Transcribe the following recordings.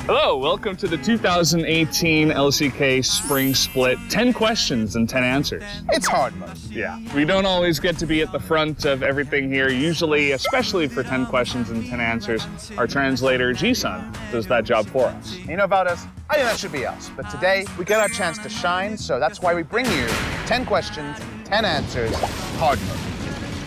Hello, welcome to the 2018 Lck Spring Split 10 questions and 10 answers. It's hard mode. Yeah, we don't always get to be at the front of everything here. Usually, especially for 10 questions and 10 answers, our translator, Ji-sun, does that job for us. You know, Valdez, I think that should be us. But today, we get our chance to shine, so that's why we bring you 10 questions, 10 answers, hard mode.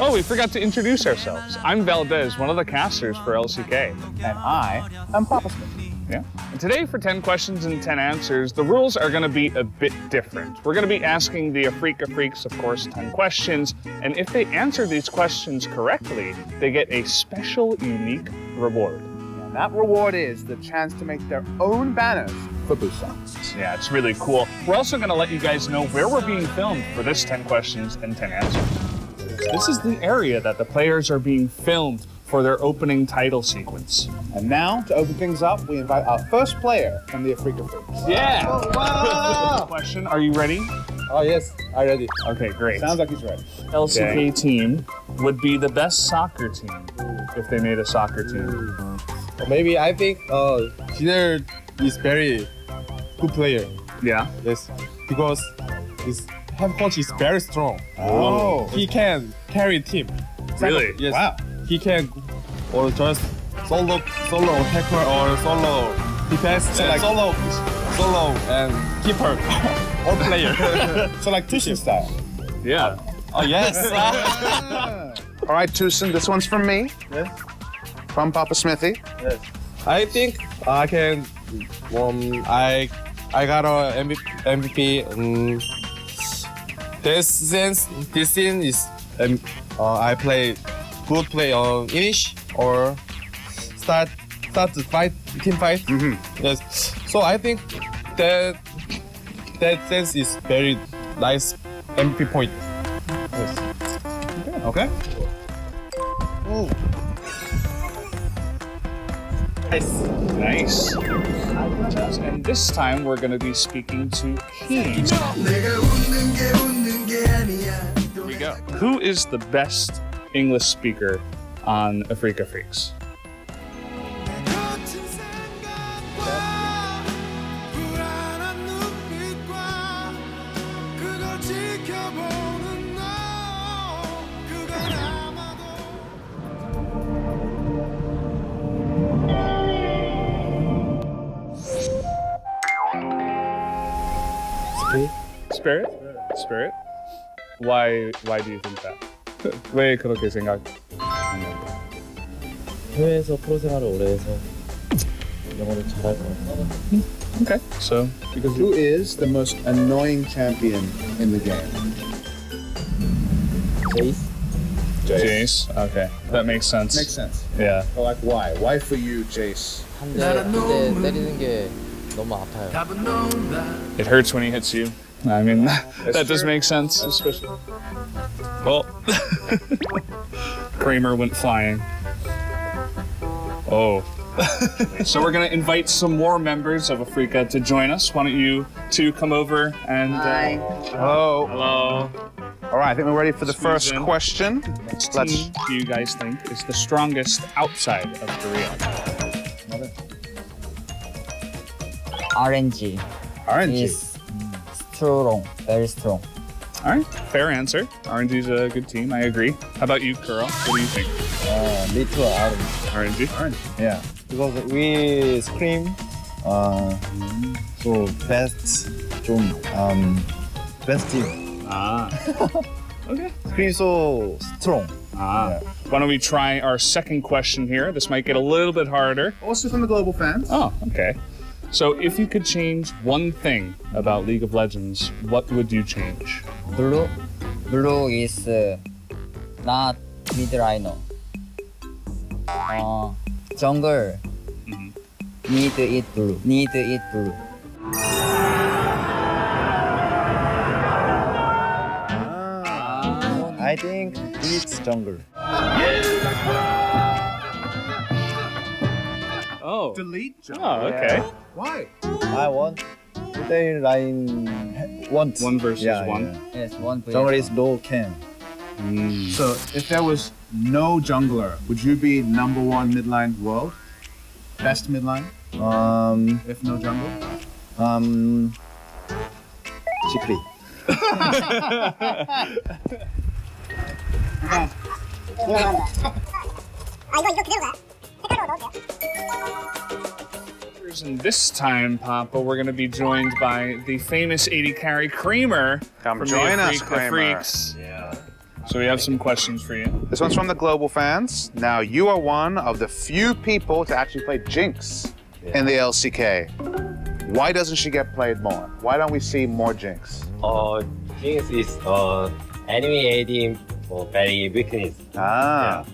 Oh, we forgot to introduce ourselves. I'm Valdez, one of the casters for LCK. And I am Papasmithy. Yeah. And today for 10 questions and 10 answers, the rules are going to be a bit different. We're going to be asking the Afreeca Freecs, of course, 10 questions, and if they answer these questions correctly, they get a special, unique reward. And that reward is the chance to make their own banners for Busan. Yeah, it's really cool. We're also going to let you guys know where we're being filmed for this 10 questions and 10 answers. This is the area that the players are being filmed for their opening title sequence. And now, to open things up, we invite our first player from the Afreeca Freecs. Yeah! Oh, wow. Question, are you ready? Oh, yes, I'm ready. Okay, great. Sounds like he's ready. LCK team would be the best soccer team if they made a soccer team. Maybe I think Jinner is very good player. Yeah? Yes, because his head coach is very strong. Oh. He can carry team. Really? Yes. Wow. He can or just solo attacker or solo defense, solo and keeper or player. So like Tushin style. Yeah. Oh yes. All right, Tucson, this one's from me. Yes. From Papasmithy. Yes. I think I can. I got a MVP. This scene is I play good play on Inish or start the fight, team fight. Yes. So I think that sense is very nice MVP point. Yes. Okay. Ooh. Nice. And this time we're going to be speaking to him. Here we go. Who is the best English speaker on Afreeca Freecs? Spirit? Spirit? Why do you think that? 왜 그렇게 생각하냐고? 해외에서 프로 생활을 오래 해서 영어를 잘할 것 같아요. Okay, so because Who is the most annoying champion in the game? 제이스? Jace. Okay, that makes sense. Makes sense. Yeah. But like why? Why for you, Jace? 한 대 때리는 게 너무 아파요. It hurts when he hits you. I mean, that does make sense. Especially. Well, Kramer went flying. Oh. So we're gonna invite some more members of Afreeca to join us. Why don't you two come over and Hello. hello. All right, I think we're ready for the Squeeze first in. question. Which Let's. team do you guys think is the strongest outside of Korea? RNG RNG. is strong, very strong. All right, fair answer. RNG's a good team. I agree. How about you, Kuro? What do you think? Me too. RNG. Yeah. Because we scream. So best best team. Ah. Okay. Scream so strong. Ah. Yeah. Why don't we try our second question here? This might get a little bit harder. Also from the global fans. Oh, okay. So if you could change one thing about League of Legends, what would you change? Blue is not mid liner. Jungle need it blue. I think it's jungle. Oh. Delete. Oh, okay. Why? I want today line Want. One versus one. Yes, one player. Jungle is no can. So if there was no jungler, would you be #1 midline world? Best midline? If no jungle? Secret. And this time, Papa, we're going to be joined by the famous 80 carry Kramer. Come from join the us, Afreeca Kramer. Freecs. Yeah. So we have some questions for you. This one's from the global fans. Now, you are one of the few people to actually play Jinx in the LCK. Why doesn't she get played more? Why don't we see more Jinx? Jinx is enemy AD very weakness. Ah.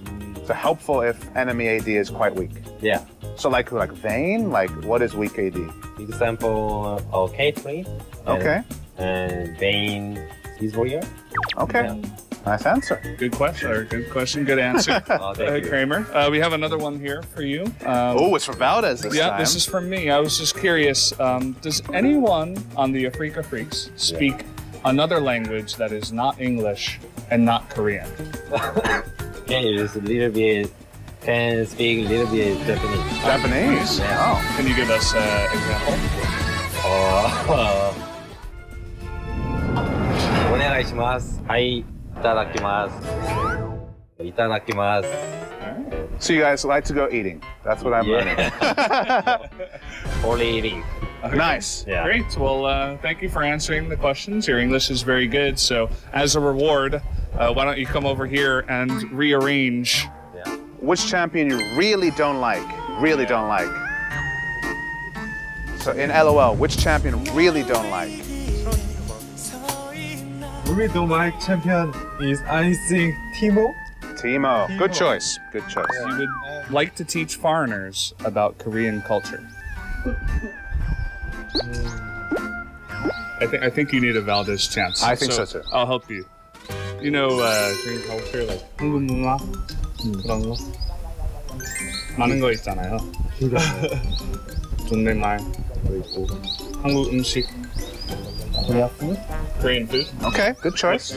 So helpful if enemy AD is quite weak. Yeah. So like who? Like Vayne? Like what is weak AD? Example, Caitlyn. Okay. And Vayne is warrior. Okay. Yeah. Nice answer. Good question, or good question, good answer, Thank you. Kramer. We have another one here for you. Oh, it's for Valdez this Yeah, time. this is from me. I was just curious, does anyone on the Afreeca Freecs speak another language that is not English and not Korean? Can use a little bit, can speak a little bit Japanese. Japanese? Yeah. Oh. Can you give us an example? お願いします。はい、いただきます。いただきます。 So you guys like to go eating. That's what I'm learning. Only eating. Nice. Yeah. Great. Well, thank you for answering the questions. Your English is very good. So as a reward, why don't you come over here and rearrange? Yeah. Which champion you really don't like? Really don't like? So in LOL, which champion really don't like? Really don't like champion is I think Timo. Timo. Good choice. Good choice. You would like to teach foreigners about Korean culture. I think you need a Valdez chance. I think so too. I'll help you. You know Korean culture, like 한국 문화 그런 거 많은 거 있잖아요. 존댓말 있고 한국 음식. Korea food? Korean food. Okay, good choice.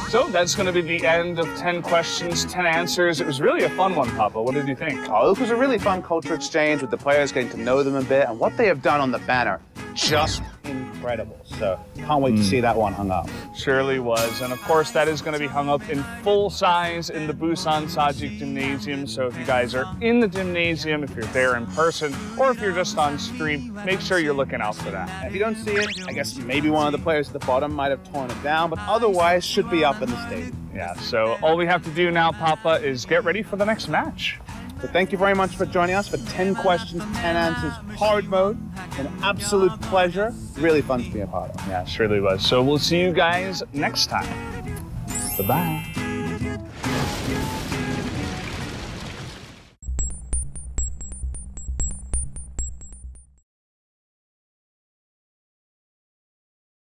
So that's going to be the end of 10 questions, 10 answers. It was really a fun one, Papa. What did you think? Oh, this was a really fun culture exchange with the players, getting to know them a bit, and what they have done on the banner, just incredible. So can't wait to see that one hung up. Surely was. And of course, that is going to be hung up in full size in the Busan Sajik Gymnasium. So if you guys are in the gymnasium, if you're there in person, or if you're just on stream, make sure you're looking out for that. If you don't see it, I guess maybe one of the players at the bottom might have torn it down, but otherwise should be up in the stage. Yeah, so all we have to do now, Papa, is get ready for the next match. So thank you very much for joining us for 10 questions, 10 answers, hard mode. An absolute pleasure. Really fun to be a part of. Yeah, it surely was. So we'll see you guys next time. Bye-bye.